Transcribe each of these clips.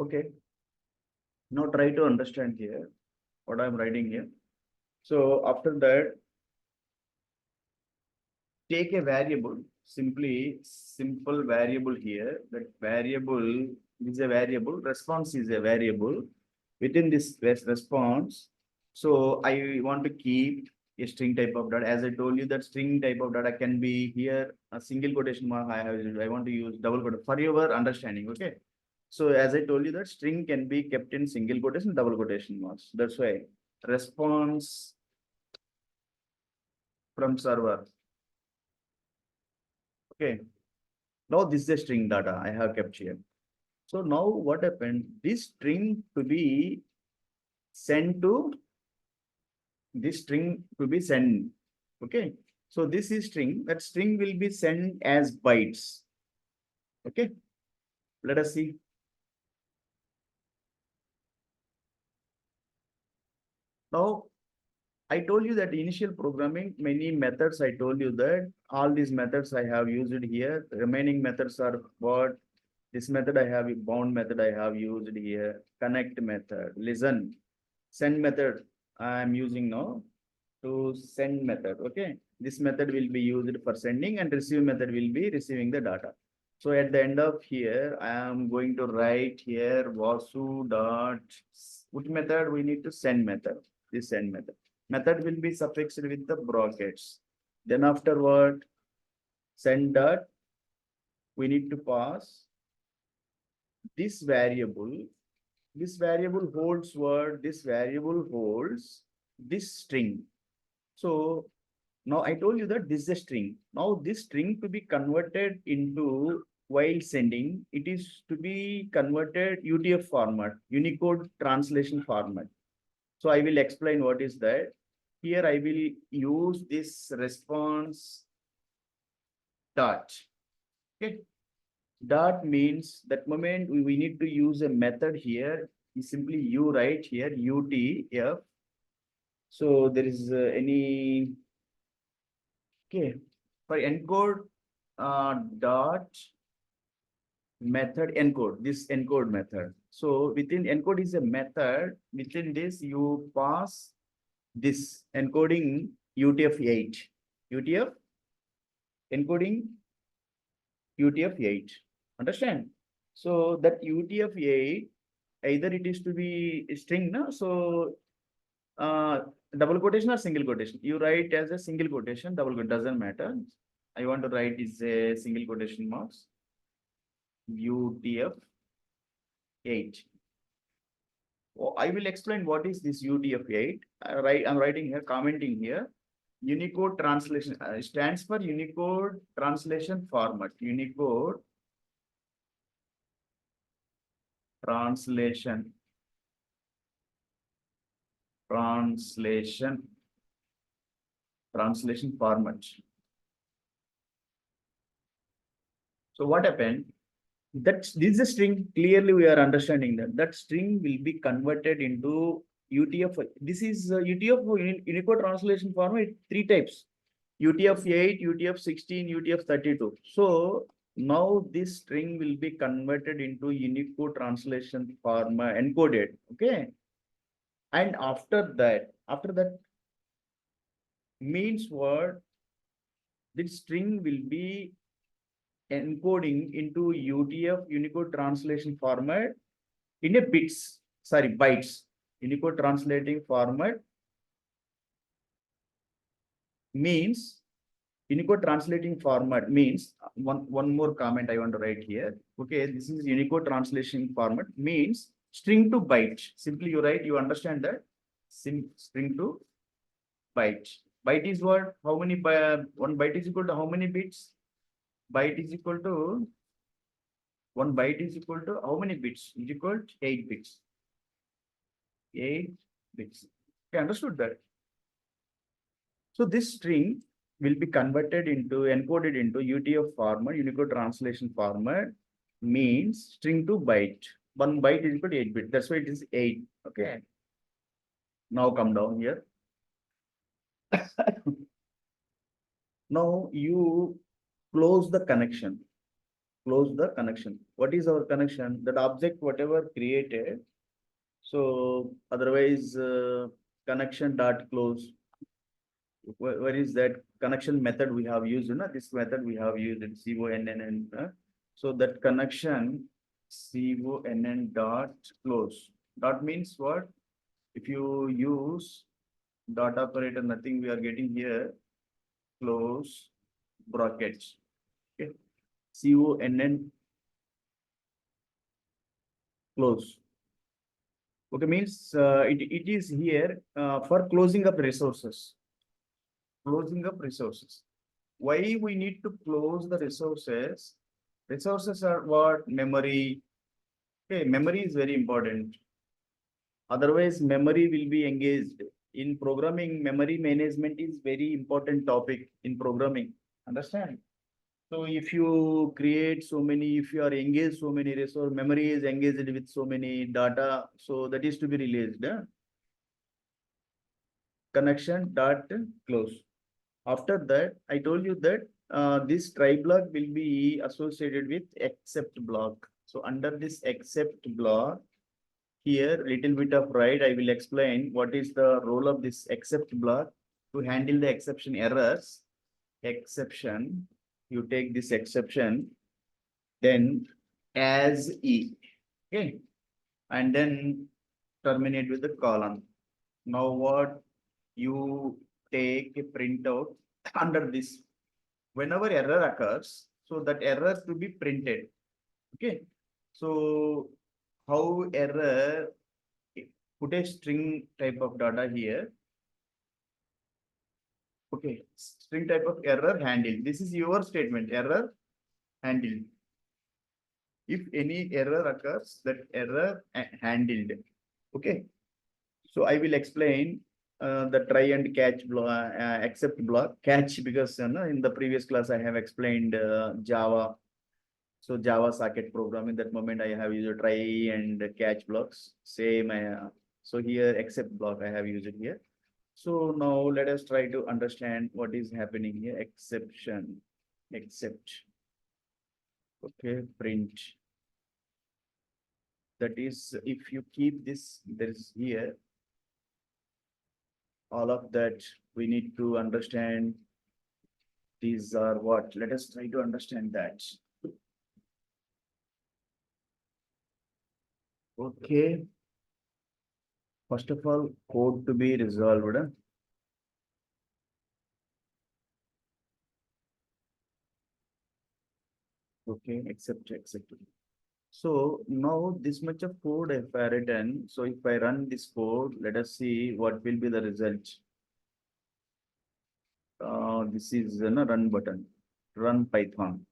Okay. Now try to understand here what I'm writing here. So after that, take a variable, simple variable here. That variable is a variable, response is a variable. Within this response, so I want to keep a string type of data. As I told you, that string type of data can be here a single quotation mark. I want to use double quotation for your understanding. Okay. So as I told you, that string can be kept in single quotation, double quotation marks. That's why response from server. Okay. Now this is a string data I have kept here. So now what happened? This string to be sent to this string to be sent. Okay. So this is string. That string will be sent as bytes. Okay. Let us see. Now I told you that initial programming, many methods, I told you that all these methods I have used here. Remaining methods are what? This method I have, bound method I have used here, connect method, listen, send method I am using now to send method. Okay. This method will be used for sending and receive method will be receiving the data. So at the end of here, I am going to write here Vasu dot, which method we need to send method, this send method. Method will be suffixed with the brackets. Then afterward, send dot, we need to pass this variable holds what? This variable holds this string. So now I told you that this is a string. Now this string to be converted into while sending, it is to be converted UTF format, Unicode translation format. So I will explain what is that. Here I will use this response dot. Okay. Dot means that moment we need to use a method here. Is simply you write here UTF. So there is any okay for encode dot method encode, this encode method. So within encode is a method. Within this you pass this encoding UTF-8, UTF encoding UTF-8. Understand? So that UTF-8 either it is to be a string, no? So double quotation or single quotation. You write as a single quotation, double quotation doesn't matter. I want to write is a single quotation marks. UTF-8. Oh, I will explain what is this UTF-8. I'm writing here, commenting here. Unicode translation stands for Unicode translation format. Unicode translation format. So what happened? That this is a string. Clearly, we are understanding that string will be converted into UTF. This is UTF Unicode translation format. Three types: UTF-8, UTF-16, UTF-32. So now this string will be converted into Unicode translation format, encoded. Okay, and after that means what? This string will be encoding into UTF Unicode translation format in a bytes. Unicode translating format means Unicode translating format means one more comment I want to write here. Okay, this is Unicode translation format means string to byte. Simply you write, you understand that string to byte. Byte is what? How many one byte is equal to how many bits? Byte is equal to 1 byte is equal to how many bits? Is equal to 8 bits. 8 bits. Okay, understood that. So this string will be converted into encoded into UTF format, Unicode translation format means string to byte. 1 byte is equal to 8 bits. That's why it is 8. Okay. Now come down here. Now you close the connection. close the connection. What is our connection? That object, whatever created. So otherwise, connection dot close. Where is that connection method we have used? You know, this method we have used in CONN. So that connection CONN dot close. Dot means what? If you use dot operator, nothing we are getting here. Close brackets. Okay. CONN close. Okay, means it is here for closing up resources. Closing up resources. Why we need to close the resources? Resources are what? Memory. Okay, memory is very important. Otherwise, memory will be engaged. In programming, memory management is very important topic in programming. Understand? So if you create so many, if you are engaged so many resource, memory is engaged with so many data, so that is to be released. Connection dot close. After that, I told you that this try block will be associated with except block. So under this except block, here little bit of right, I will explain what is the role of this except block to handle the exception errors. Exception, you take this exception, then as E, okay, and then terminate with the colon. Now what? You take a printout under this. Whenever error occurs, so that error to be printed. Okay. So how error, put a string type of data here. Okay, string type of error handle. This is your statement, error handle. If any error occurs, that error handled. Okay. So I will explain the try and catch block, except block, catch, because in the previous class I have explained Java. So Java socket program, in that moment I have used try and catch blocks. Same, so here except block I have used it here. So now let us try to understand what is happening here. Exception, except. Okay, print. That is, if you keep this, there is here. All of that we need to understand. These are what? Let us try to understand that. Okay. First of all, code to be resolved. Okay, accept. So now this much of code if I written. So if I run this code, let us see what will be the result. This is a run button, run Python.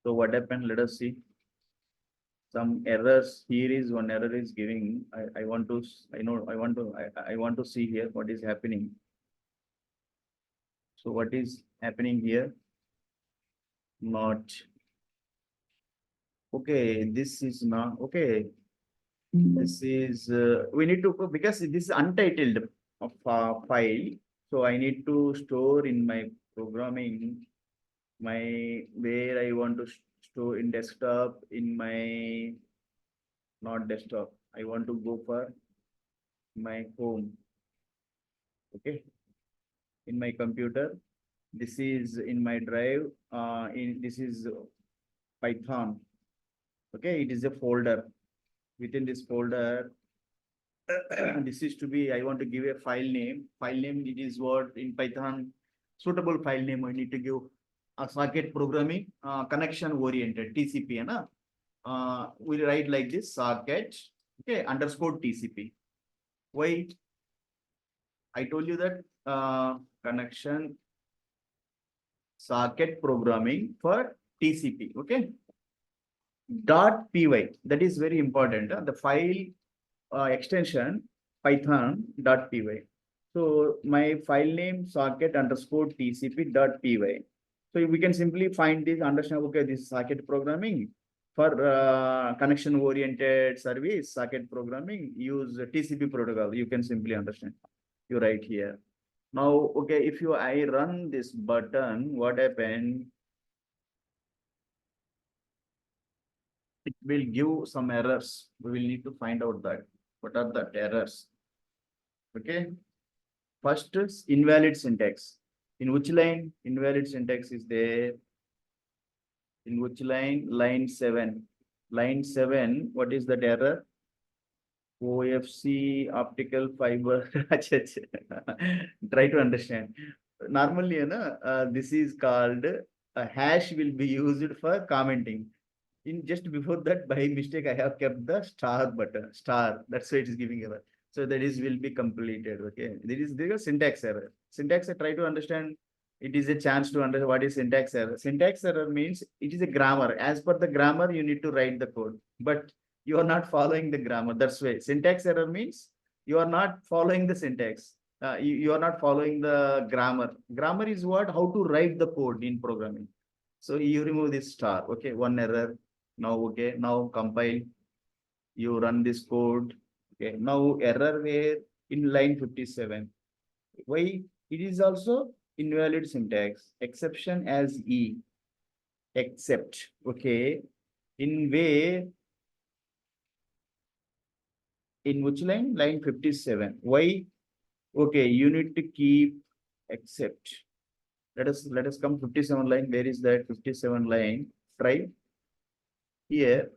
So what happened? Let us see. Some errors here is one error is giving. I want to I want to see here what is happening. So what is happening here? Not okay. This is not okay. This is we need to, because this is untitled of file. So I need to store in my programming my where I want to store in desktop, in my not desktop. I want to go for my home. Okay, in my computer. This is in my drive. In this is Python. Okay, it is a folder. Within this folder, this is to be, I want to give a file name. File name, it is what in Python, suitable file name I need to give a socket programming connection oriented TCP. We write like this socket, okay, underscore TCP. Why? I told you that connection socket programming for TCP, okay. .py, that is very important. The file extension python.py. So my file name socket underscore tcp.py. So we can simply find this, understand, okay, this is socket programming for connection oriented service, socket programming, use TCP protocol. You can simply understand. You write here. Now, okay, if I run this button, what happened? will give some errors. We will need to find out that. What are the errors? Okay. First is invalid syntax. In which line invalid syntax is there? In which line? Line 7. Line 7, what is that error? OFC optical fiber. Try to understand. Normally, this is called a hash will be used for commenting. In just before that, by mistake, I have kept the star button, star. That's why it is giving error. So that is will be completed. Okay. There is syntax error. Syntax, I try to understand. It is a chance to understand what is syntax error. Syntax error means it is a grammar. As per the grammar, you need to write the code. But you are not following the grammar. That's why syntax error means you are not following the syntax. You are not following the grammar. Grammar is what? How to write the code in programming. So you remove this star. Okay, one error. Now, okay, now compile. You run this code. Okay, now error where in line 57. Why? It is also invalid syntax. Exception as E. Except. Okay. In way. In which line? Line 57. Why? Okay, you need to keep except. Let us come 57 line. Where is that 57 line? Try here.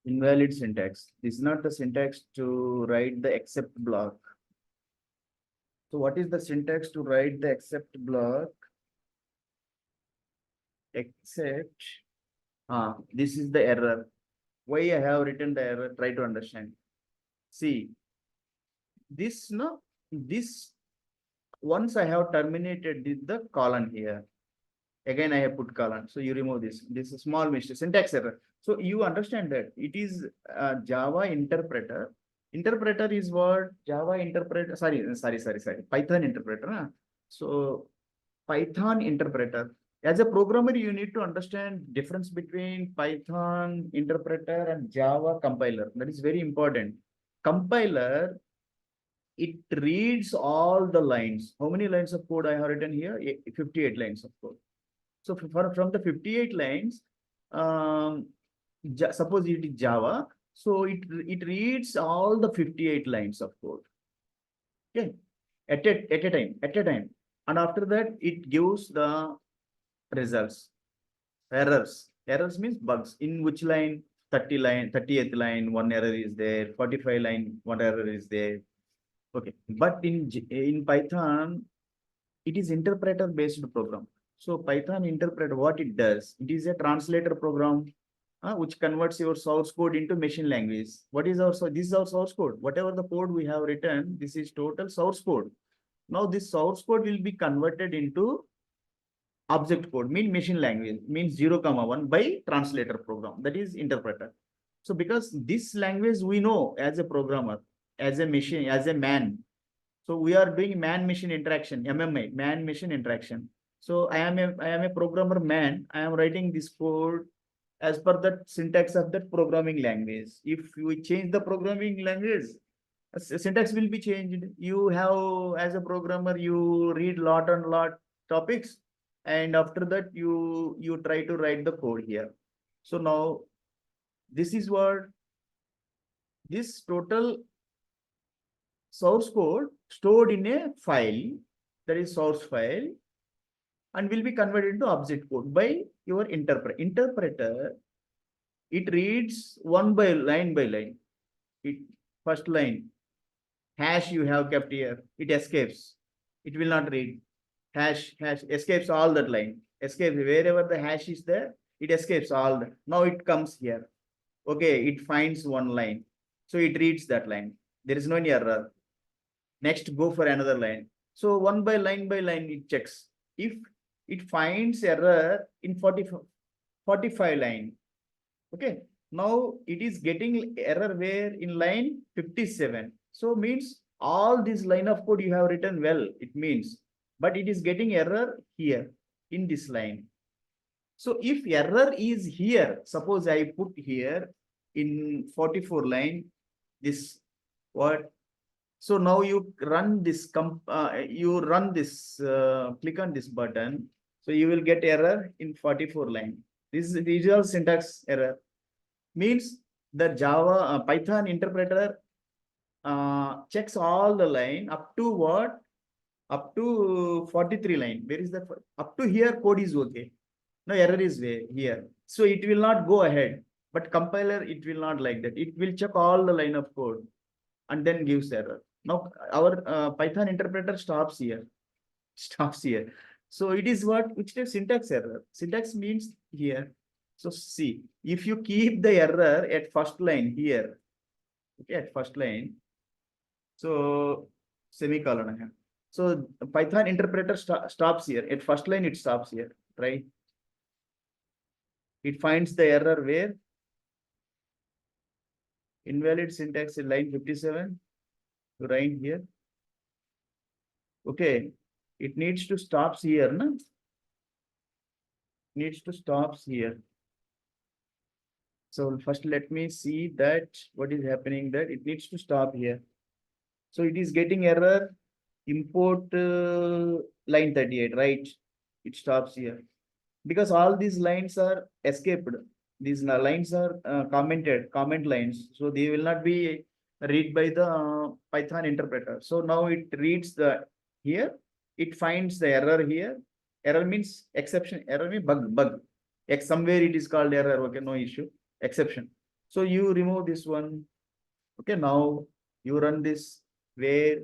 Invalid syntax. This is not the syntax to write the except block. So what is the syntax to write the except block? Except. This is the error. Why I have written the error? Try to understand. See, this once I have terminated the colon here. Again, I have put colon. So you remove this. This is a small mistake, syntax error. So you understand that it is Java interpreter. Interpreter is what? Java interpreter. Sorry. Python interpreter. Huh? So Python interpreter. As a programmer, you need to understand difference between Python interpreter and Java compiler. That is very important. Compiler, it reads all the lines. How many lines of code I have written here? 58 lines of code. So from the 58 lines, suppose it is Java, so it reads all the 58 lines of code. Okay, at a time, and after that it gives the results. Errors means bugs. In which line? 30th line, one error is there. 45 line, one error is there. Okay, but in Python, it is interpreter based program. So Python interpreter, what it does, it is a translator program which converts your source code into machine language. What is our, so this is our source code. Whatever the code we have written, this is total source code. Now this source code will be converted into object code, mean machine language, means 0, 1 by translator program, that is interpreter. So because this language we know as a programmer, as a machine, as a man. So we are doing man-machine interaction, MMI, man-machine interaction. So I am a programmer man. I am writing this code as per the syntax of that programming language. If we change the programming language, syntax will be changed. You have, as a programmer, you read lot and lot topics, and after that you try to write the code here. So now this is what this total source code stored in a file, that is source file, and will be converted into object code by your interpreter. It reads by line. First line, hash you have kept here, it escapes. It will not read. Hash escapes all that line. Escapes wherever the hash is there, it escapes all that. Now it comes here. Okay, it finds one line. So it reads that line. There is no any error. Next, go for another line. So by line, it checks. If it finds error in 45 line. Okay. Now it is getting error where in line 57. So means all this line of code you have written well, it means, but it is getting error here in this line. So if error is here, suppose I put here in 44 line, this what? So now you run this, click on this button. So you will get error in 44 line. This is all syntax error. Means the Java Python interpreter checks all the line up to what? Up to 43 line. Where is the up to here code is okay. No error is here. So it will not go ahead. But compiler, it will not like that. It will check all the line of code and then gives error. Now our Python interpreter stops here. Stops here. So it is what? Which type syntax error? Syntax means here. So see, if you keep the error at first line here, okay, at first line, so semicolon. So Python interpreter stops here. At first line, it stops here, right? It finds the error where? Invalid syntax in line 57. To write here. Okay. It needs to stops here, no? Needs to stops here. So first let me see that what is happening that it needs to stop here. So it is getting error import line 38, right? It stops here because all these lines are escaped. These lines are comment lines. So they will not be read by the Python interpreter. So now it reads the here, it finds the error here. Error means exception, error means bug. Somewhere it is called error, okay, no issue, exception. So you remove this one. Okay, now you run this where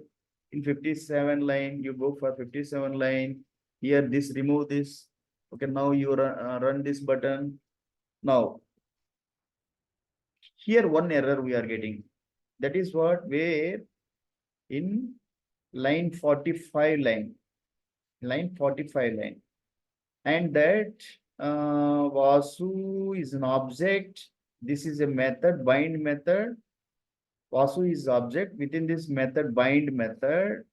in 57 line, you go for 57 line. Here, this remove this. Okay, now you run this button. Now, here one error we are getting. That is what where in line 45 line. Line 45 line. And that Vasu is an object. This is a method, bind method. Vasu is object. Within this method, bind method,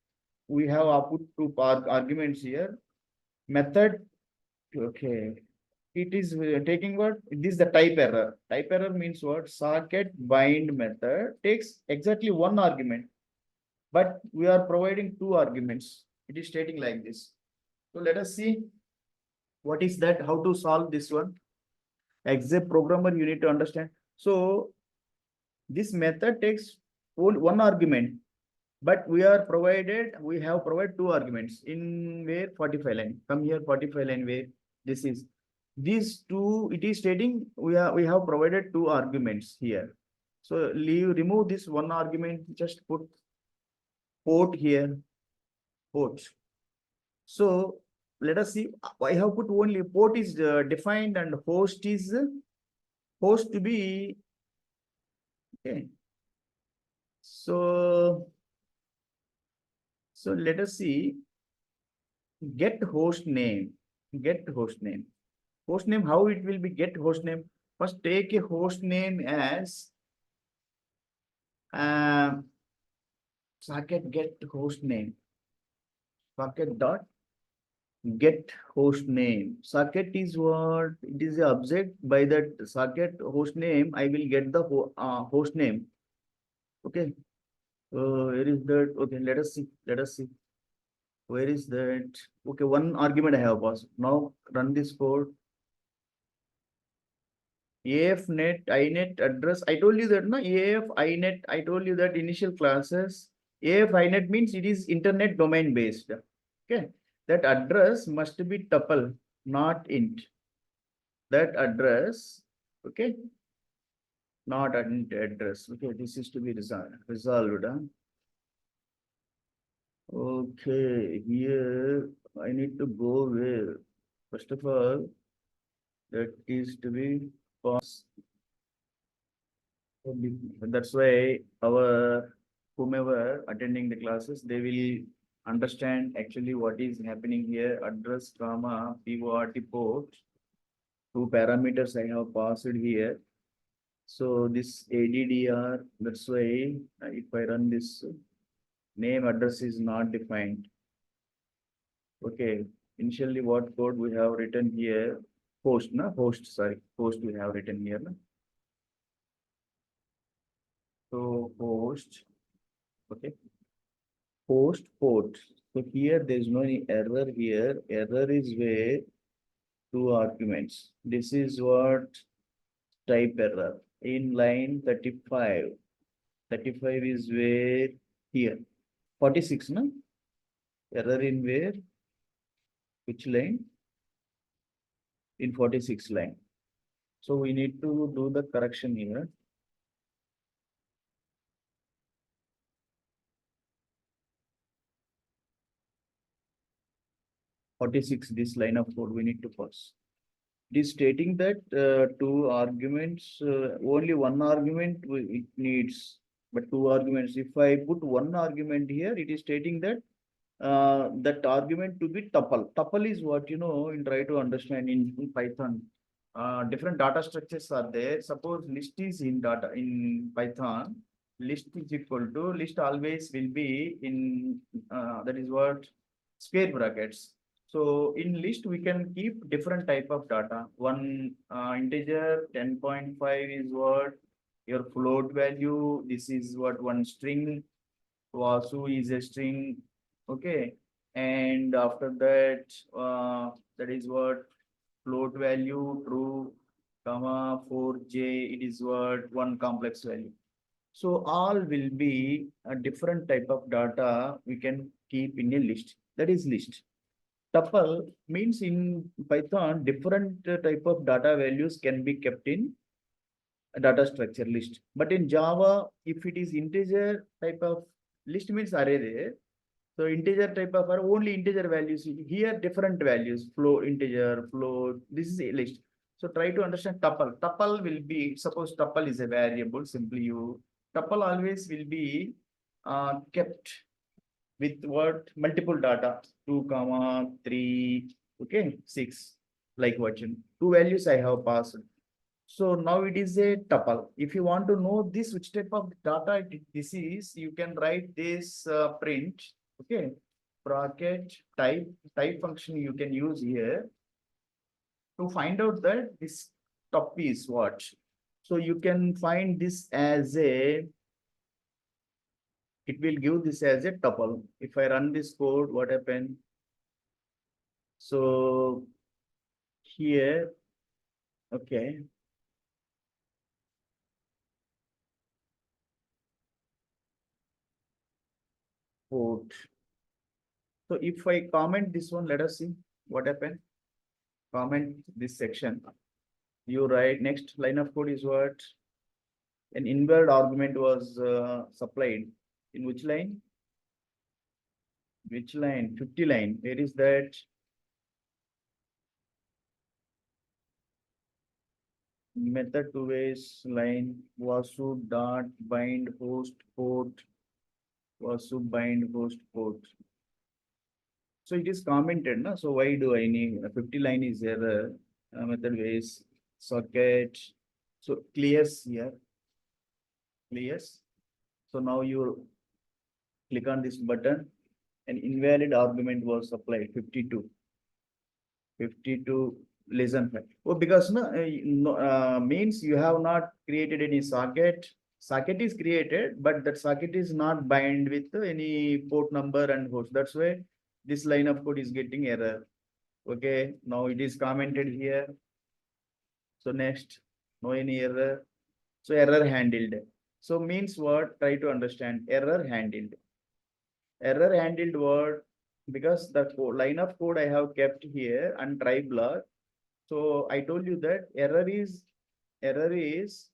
we have output two arguments here. Method, okay. It is taking what? This is the type error. Type error means what? Socket bind method takes exactly one argument, but we are providing two arguments. It is stating like this. So let us see what is that, how to solve this one. As a programmer, you need to understand. So this method takes one argument, but we have provided two arguments in where 45 line. Come here, 45 line where this is. These two, it is stating we have provided two arguments here. So remove this one argument, just put port here, port. So let us see. I have put only port is defined and host is host to be okay. So let us see. Get host name. Get host name. Host name, how it will be get host name? First, take a host name as socket get host name. Socket dot get host name. Socket is what? It is the object. By that socket host name, I will get the host name. Okay. Where is that? Okay, let us see. Let us see. Where is that? Okay, one argument I have passed. Now run this code. AF net, INET address. I told you that, no? AF, INET, I told you that initial classes. AF, INET means it is internet domain based. Okay. That address must be tuple, not int. That address, okay, not int address. Okay, this is to be resolved. Okay, here I need to go where? First of all, that is to be passed. That's why our whomever attending the classes, they will understand actually what is happening here. Address, comma, PORT port. Two parameters I have passed here. So this ADDR, that's why if I run this, name address is not defined. Okay, initially what code we have written here? Host, na? Host we have written here. Na? So host, okay. Host port. So here there is no any error here. Error is where two arguments. This is what type error in line 35. 35 is where here. 46, no? Error in where? Which line? In 46 line. So we need to do the correction here. This line of code we need to pass. It is stating that two arguments, only one argument it needs, but two arguments. If I put one argument here, it is stating that that argument to be tuple. Tuple is what, in try to understand in Python. Different data structures are there. Suppose list is in data in Python. List is equal to list always will be in that is what square brackets. So in list we can keep different type of data. One integer 10.5 is what your float value. This is what one string. Vasu is a string. Okay, and after that that is what float value true, comma 4j, it is what one complex value. So all will be a different type of data we can keep in a list. That is list. Tuple means in Python different type of data values can be kept in a data structure list. But in Java, if it is integer type of list means array. So integer type of are only integer values. Here different values, float, integer, float. This is a list. So try to understand tuple. Tuple will be, suppose tuple is a variable, simply you, tuple always will be kept with what multiple data, 2, 3, okay, 6, like what you, two values I have passed. So now it is a tuple. If you want to know this, which type of data this is, you can write this print. Okay, bracket type function you can use here to find out that this top is what. So you can find this as a, it will give this as a tuple. If I run this code, what happened? So here, okay. Port. So if I comment this one, let us see what happened. Comment this section. You write next line of code is what? An invalid argument was supplied. In which line? Which line? 50 line. Where is that? Method to base line Vasu dot bind host port. Vasu bind host port. So it is commented, no? So why do I need 50 line is error? Method base socket. So clears here. Clears. So now you click on this button. An invalid argument was supplied 52. 52 less than 5. Oh, because means you have not created any socket. Socket is created, but that socket is not bind with any port number and host. That's why this line of code is getting error. Okay, now it is commented here. So next, no any error. So error handled. So means what? Try to understand error handled. Error handled word, because the line of code I have kept here and try block. So I told you that error is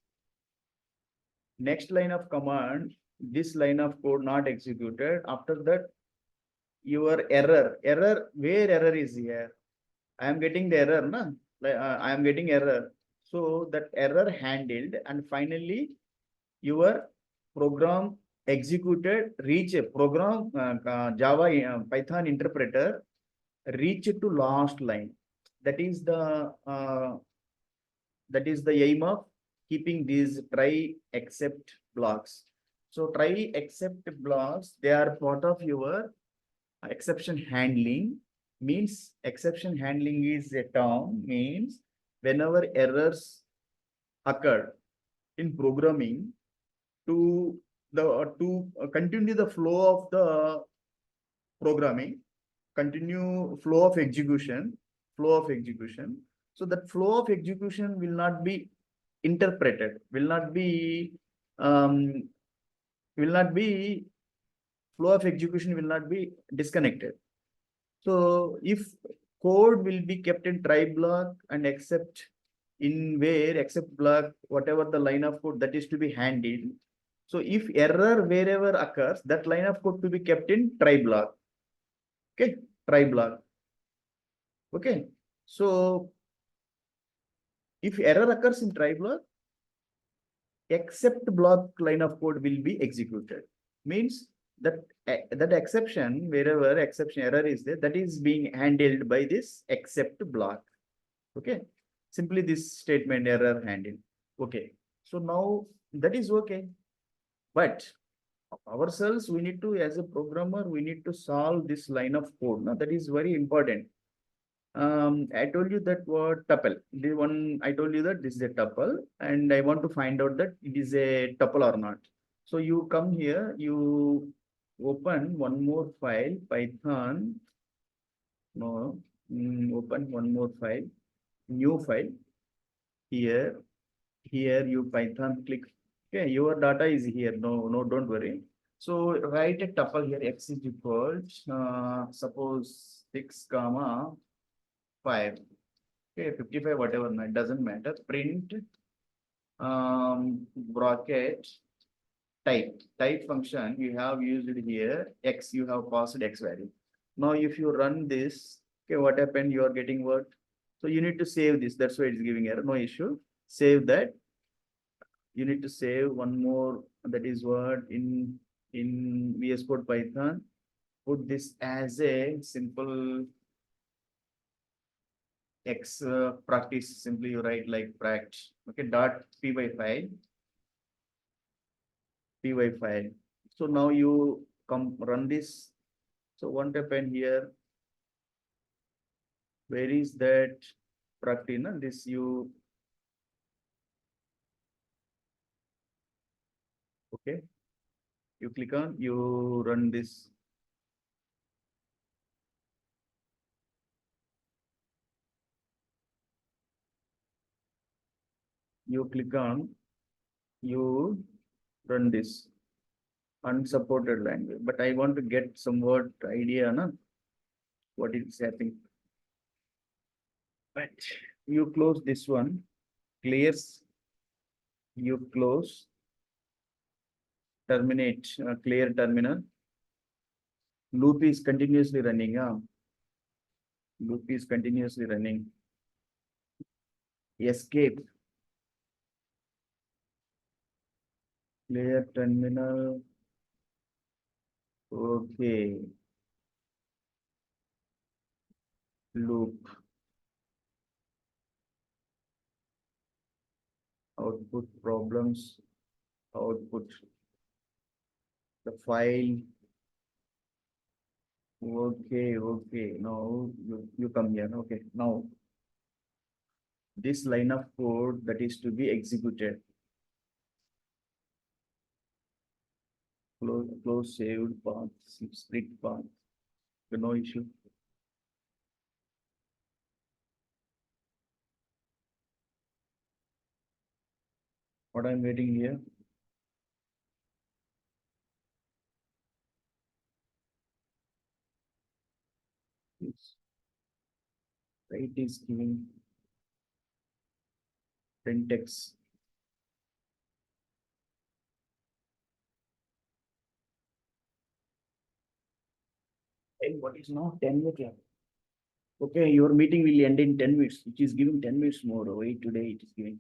next line of command, this line of code not executed. After that, your error, where error is here? I am getting the error, na? I am getting error. So that error handled, and finally your program executed, reach a program Java Python interpreter reach to last line. That is the aim of keeping these try except blocks. So try except blocks, they are part of your exception handling. Means exception handling is a term, means whenever errors occur in programming, to continue the flow of the programming, continue flow of execution, So that flow of execution will not be interpreted, um, will not be flow of execution will not be disconnected. So if code will be kept in try block and except in where except block, whatever the line of code that is to be handled. So if error wherever occurs, that line of code to be kept in try block. Okay, try block. Okay, so if error occurs in try block, except block line of code will be executed. Means that that exception, wherever exception error is there, that is being handled by this except block. Okay, simply this statement error handled. Okay, so now that is okay, but ourselves we need to, as a programmer, we need to solve this line of code. Now that is very important. I told you that word tuple. The one I told you that this is a tuple, and I want to find out that it is a tuple or not. So you come here, you open one more file, Python. No, open one more file, new file. Here you Python click. Okay, your data is here. No, don't worry. So write a tuple here. X is equal, suppose 6 comma 5. Okay, 55, whatever, no, it doesn't matter. Print bracket type function you have used it here. X, you have passed X value. Now, if you run this, okay, what happened? You are getting what? So you need to save this. That's why it's giving error. No issue. Save that. You need to save one more. That is what in VS Code Python. Put this as a simple X practice. Simply you write like pract. Okay, dot py file. So now you come run this. So what happened here? Where is that practice? No? This you okay. You click on, you run this. You click on, you run this unsupported language. But I want to get some word idea, na? What is happening. But you close this one, clears, you close, terminate, clear terminal. Loop is continuously running. Loop is continuously running. Escape. Clear terminal. Okay. Loop. Output problems. Output. The file. Okay. Now you come here. Okay. Now this line of code that is to be executed. Close saved path, split path. No issue. What I'm waiting here. Yes. Right is giving syntax. Hey, what is now 10 o'clock? Okay, your meeting will end in 10 minutes. It is giving 10 minutes more. Wait, today it is giving.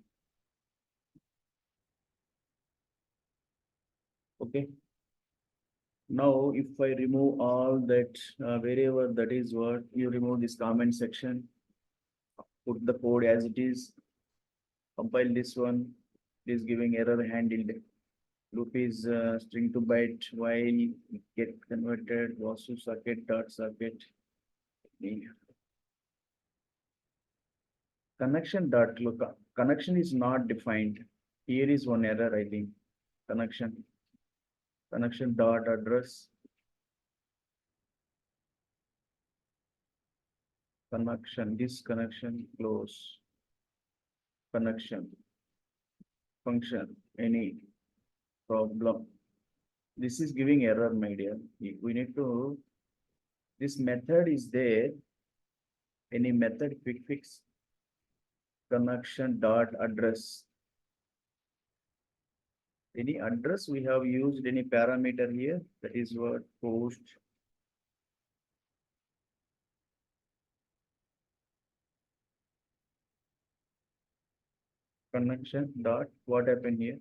Okay. Now, if I remove all that, wherever that is what, you remove this comment section, put the code as it is, compile this one, it is giving error handled. Loop is string to byte while get converted, Vasu socket dot socket. Connection dot look, connection is not defined. Here is one error, I think. Connection dot address. Connection, this connection close. connection, function, any problem. This is giving error, my dear. We need to, this method is there. Any method quick fix connection dot address. Any address we have used any parameter here, that is what post connection dot what happened here.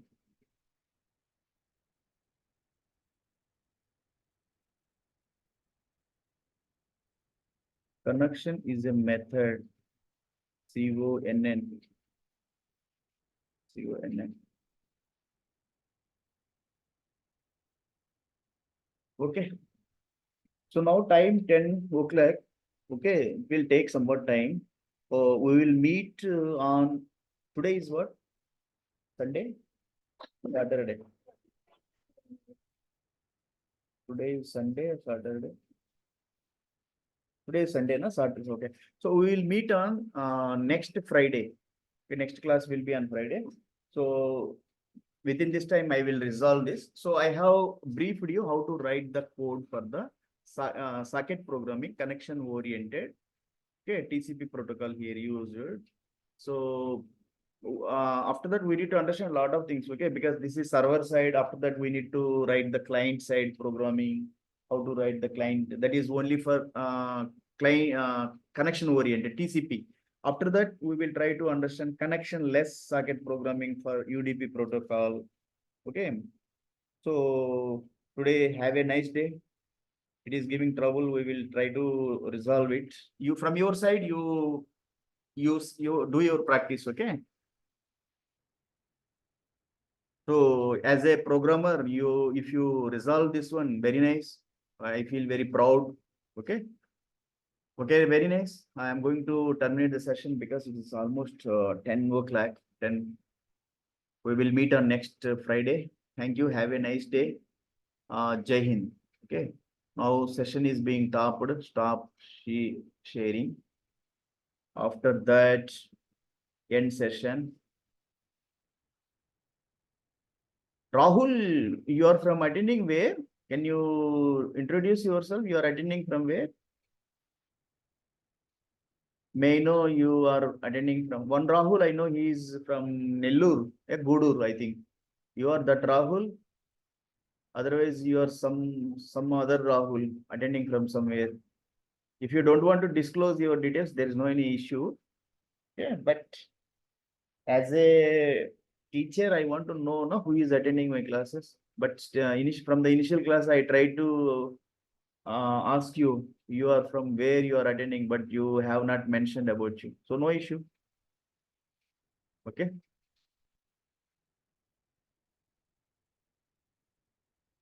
Connection is a method CONN. Okay. So now time 10 o'clock. Okay, it will take some more time. We will meet on today is what? Sunday? Saturday. Today is Sunday or Saturday? Today is Sunday, na Saturday. Okay. So we will meet on next Friday. Okay, next class will be on Friday. So within this time, I will resolve this. So I have briefed you how to write the code for the socket programming, connection oriented. Okay, TCP protocol here used. So after that, we need to understand a lot of things. Okay, because this is server side. After that, we need to write the client side programming. How to write the client? That is only for client connection oriented TCP. After that, we will try to understand connection less socket programming for UDP protocol. Okay. So today, have a nice day. It is giving trouble. We will try to resolve it. You from your side, you do your practice. Okay. So as a programmer, if you resolve this one, very nice. I feel very proud. Okay. Okay, very nice. I am going to terminate the session because it is almost 10 o'clock. Then we will meet on next Friday. Thank you. Have a nice day. Jai Hind. Okay. Now session is being topped. Stop sharing. After that, end session. Rahul, you are from attending where? Can you introduce yourself? You are attending from where? May I know you are attending from one Rahul. I know he is from Nellore, Gudur, I think. You are that Rahul. Otherwise, you are some other Rahul attending from somewhere. If you don't want to disclose your details, there is no any issue. Yeah, but as a teacher, I want to know no, who is attending my classes. But from the initial class, I tried to ask you, you are from where you are attending, but you have not mentioned about you. So no issue. Okay.